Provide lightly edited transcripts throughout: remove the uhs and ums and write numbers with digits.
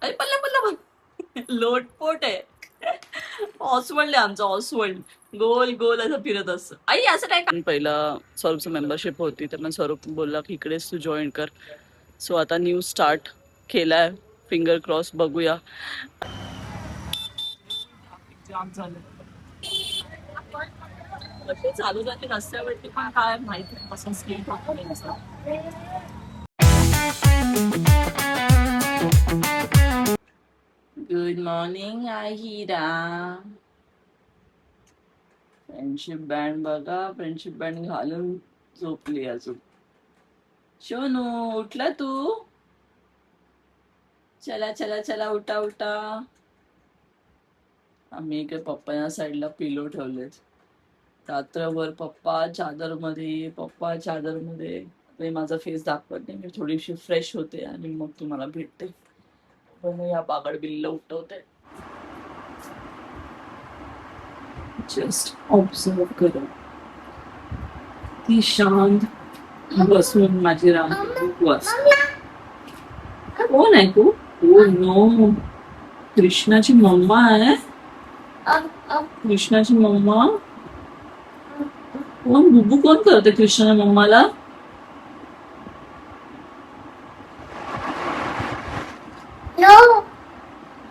अरे पल्ला पल्ला पल्ला. लोटपोट आहे. ऑसवर्ल्ड आहे आमचं ऑसवर्ल्ड. गोल गोल असं फिरत असतं. आई असं काय पहिलं स्वरूपचं मेंबरशिप होती तर मग स्वरूप बोलला की इकडेच तू जॉईन कर. सो आता न्यू स्टार्ट केलाय. फिंगर क्रॉस बघूया. जाम झालं. कसे चालू जाते रस्त्यावरती पण काय माहिती कसं स्पीड होतं त्यांचं. Good morning Aahira. Friendship band बघा. फ्रेंडशिप बँड घालून झोपली अजून. शोनू उठला तू. चला चला चला उठा उठा. आम्ही इकडे पप्पा साईडला पिलो ठेवलेत. रात्रभर पप्पा चादर मध्ये. माझा फेस दाखवत नाही. मी थोडीशी फ्रेश होते आणि मग तुम्हाला भेटते. पण या बागड बिल्ला उठवते. जस्ट ऑब्झर्व करा. ती शांत बसून माझी राम वाचते. कोण आहे तू? Oh no. कृष्णाची मम्मा आहे. कृष्णाची मम्मा. कोण बुबू कोण करते कृष्णाच्या मम्माला?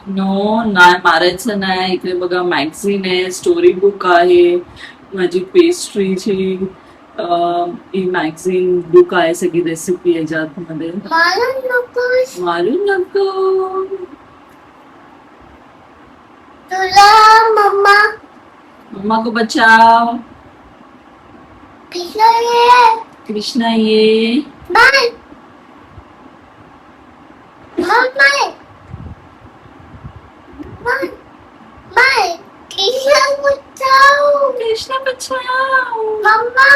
नो नाही मारायचं नाही. इकडे बघा मॅगझिन आहे. स्टोरी बुक आहे. माझी पेस्ट्रीची ही मॅगझिन बुक आहे. सगळी रेसिपी याच्यात मध्ये. मारून नको. तुला मम्मा मम्मा को बचाओ. कृष्णा ये. Bye bye bye. कृष्णा बचाओ. मम्मा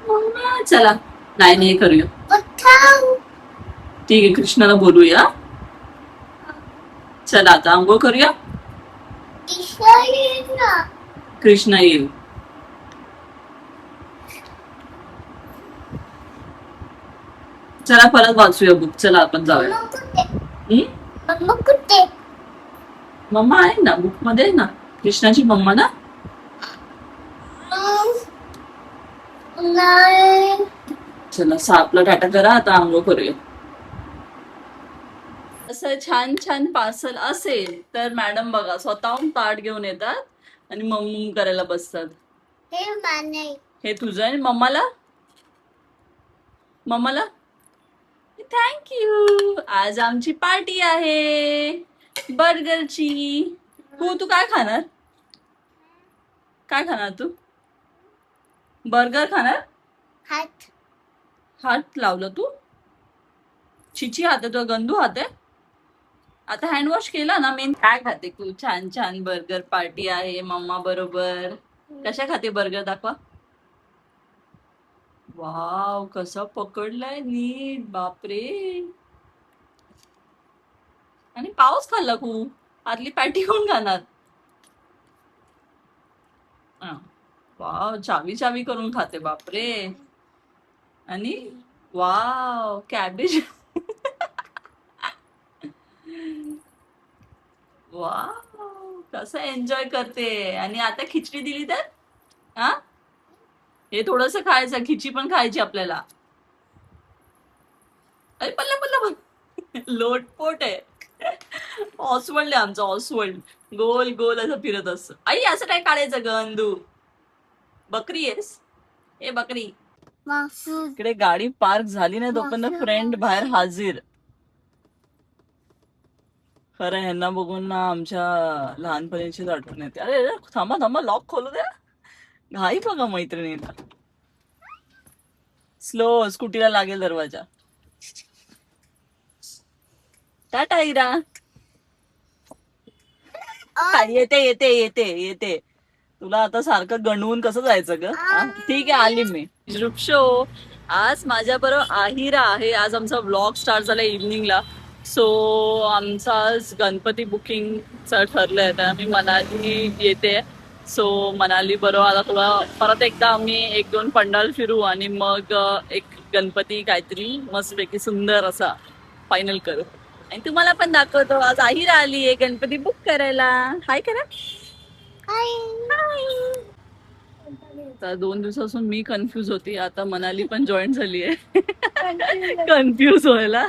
मम्मा चला. नाही नाही करूया. ठीक आहे कृष्णाला बोलूया. चला आता आंघोळ करूया. कृष्णा येईल. चला परत वाचूया बुक. चला आपण जाऊया. मम्मा आहे ना बुक मध्ये ना. कृष्णाची मम्मा ना. चला सापला टाटा करा. आता आंघोळ करूया. असं छान छान पार्सल असेल तर मॅडम बघा स्वतःहून ताट घेऊन येतात आणि मम्मी करायला बसतात. हे तुझं आहे. मम्माला मम्माला थँक्यू. आज आमची पार्टी आहे बर्गरची. तू काय खाणार? काय खाणार तू? बर्गर खाणार? हात लावलं तू. छिची हात आहे. तुला गंदू हात आहे. आता हँडवॉश केला ना. मेन काय खाते तू? छान छान बर्गर पार्टी आहे मम्मा बरोबर. कशा खाते बर्गर दाखवा. वाव कसा पकडलाय नीट. बापरे. आणि पाऊस खाल्ला खूप. आतली पॅटी कोण खाणार? वाव चावी चावी करून खाते. बापरे. आणि वाव कॅबेज. वाव कसं एन्जॉय करते. आणि आता खिचडी दिली तर हा हे थोडस खायचं. खिचडी पण खायची आपल्याला. अरे पल्ला पल्ला पल्ला. लोटपोट आहे. ऑसवर्ल्ड आहे आमचं ऑसवर्ल्ड. गोल गोल असं फिरत असतं. आई असं काय काढायचं गंदू. बकरी आहेस. ए बकरी. इकडे गाडी पार्क झाली नाही तोपर्यंत फ्रेंड बाहेर हाजीर. खरं ह्यांना बघून ना आमच्या लहानपणीचीच आठवण येते. अरे थांबा थांबा लॉक खोलू द्या. घाई बघा मैत्रिणीला. स्लो स्कूटीला लागेल दरवाजा. टाटा इरा. येते येते येते येते. तुला आता सारखं गणवून कसं जायचं ग. ठीक आहे आली मी. शो आज माझ्या बरोबर आहिरा आहे. आज आमचा व्लॉग स्टार्ट झाला इव्हनिंगला. सो आमचा आज गणपती बुकिंग ठरलंय. तर आम्ही मनाली येते. सो मनाली बरोबर आता तुला परत एकदा आम्ही 1-2 पंडाल फिरू आणि मग एक गणपती काहीतरी मस्तपैकी सुंदर असा फायनल करू. आणि तुम्हाला पण दाखवतो. आज आहिरा आली आहे गणपती बुक करायला. हाय करा. आता 2 दिवसापासून मी कन्फ्युज होती, आता मनाली पण जॉईन झाली आहे कन्फ्युज व्हायला.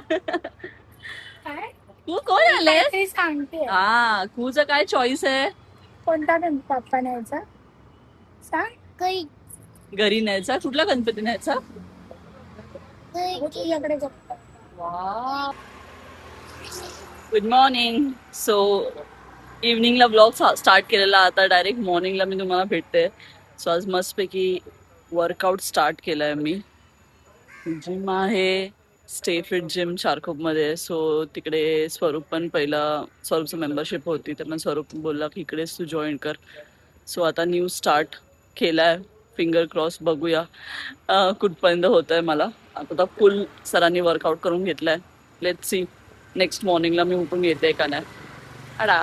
तू कोण आले सांगते हा तूच काय चॉईस आहे? कोणता पप्पा न्यायचा सांग. काही घरी न्यायचा? कुठला गणपती न्यायचा? तुझ्याकडे गुड मॉर्निंग. सो इव्हनिंगला ब्लॉग स्टार्ट केलेला, आता डायरेक्ट मॉर्निंगला मी तुम्हाला भेटते. सो आज मस्तपैकी वर्कआउट स्टार्ट केलाय मी. जिम आहे स्टे फिट जिम चारकोपमध्ये. सो तिकडे स्वरूप पण पहिला स्वरूपचं मेंबरशिप होती, तर मग स्वरूप बोलला की इकडेच तू जॉईन कर. सो आता न्यू स्टार्ट केलाय. फिंगर क्रॉस, बघूया कुठपर्यंत होत आहे मला. आता फुल सरांनी वर्कआउट करून घेतलाय. लेट्स सी नेक्स्ट मॉर्निंगला मी उठून येते का नाही. अडा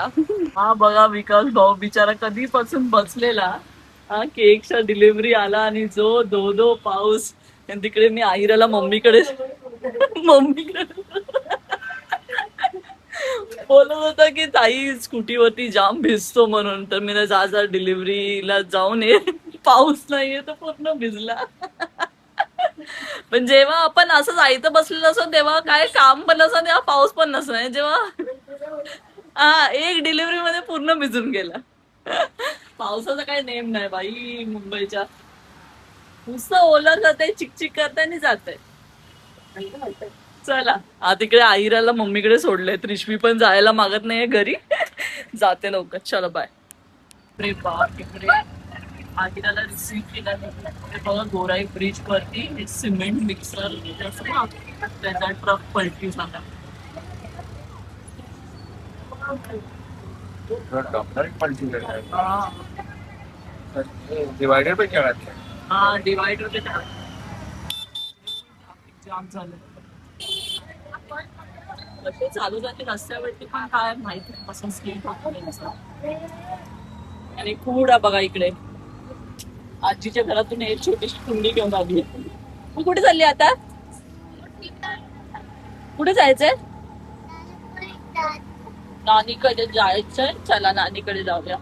हा बघा विकास भाऊ बिचारा कधीपासून बसलेला. हा केकच्या डिलिव्हरी आला आणि जो धो पाऊस. आणि तिकडे मी आहिराला मम्मीकडे बोलत होता की ताई स्कूटीवरती जाम भिजतो म्हणून. तर मी जा डिलिव्हरीला जाऊन ये, पाऊस नाहीये. तर पूर्ण भिजला. पण जेव्हा आपण असं जायचं बसलेलं असो तेव्हा काय काम पण नसतं, तेव्हा पाऊस पण नसतं. जेव्हा हा एक डिलिव्हरी मध्ये पूर्ण भिजून गेला. पावसाचा काही नेम नाही बाई मुंबईच्या. नुसतं ओलं जाते, चिकचिक करते आणि जाते. चला तिकडे आईराला मम्मीकडे सोडले. त्रिशवी पण जायला मागत नाहीये घरी. जाते लवकर. चला बाय. अरे बाप इकडे आहिराला रिसीव्ह केला बघा गोराई ब्रिज वरती सिमेंट मिक्सर त्याचा ट्रक पलटी झाला. डिवाइडर पे क्या हा डिवाइडर पे जाम झालं. कसे चालू जाते रस्त्यावरती पण काय माहिती कसं स्पीड आणि खूड बघा इकडे. आजीच्या घरातून एक छोटीशी कुंडी घेऊन आली. तू कुठे चालली आता? कुठे जायचंय? नानीकडे जायचंय. चला नानीकडे जाऊया.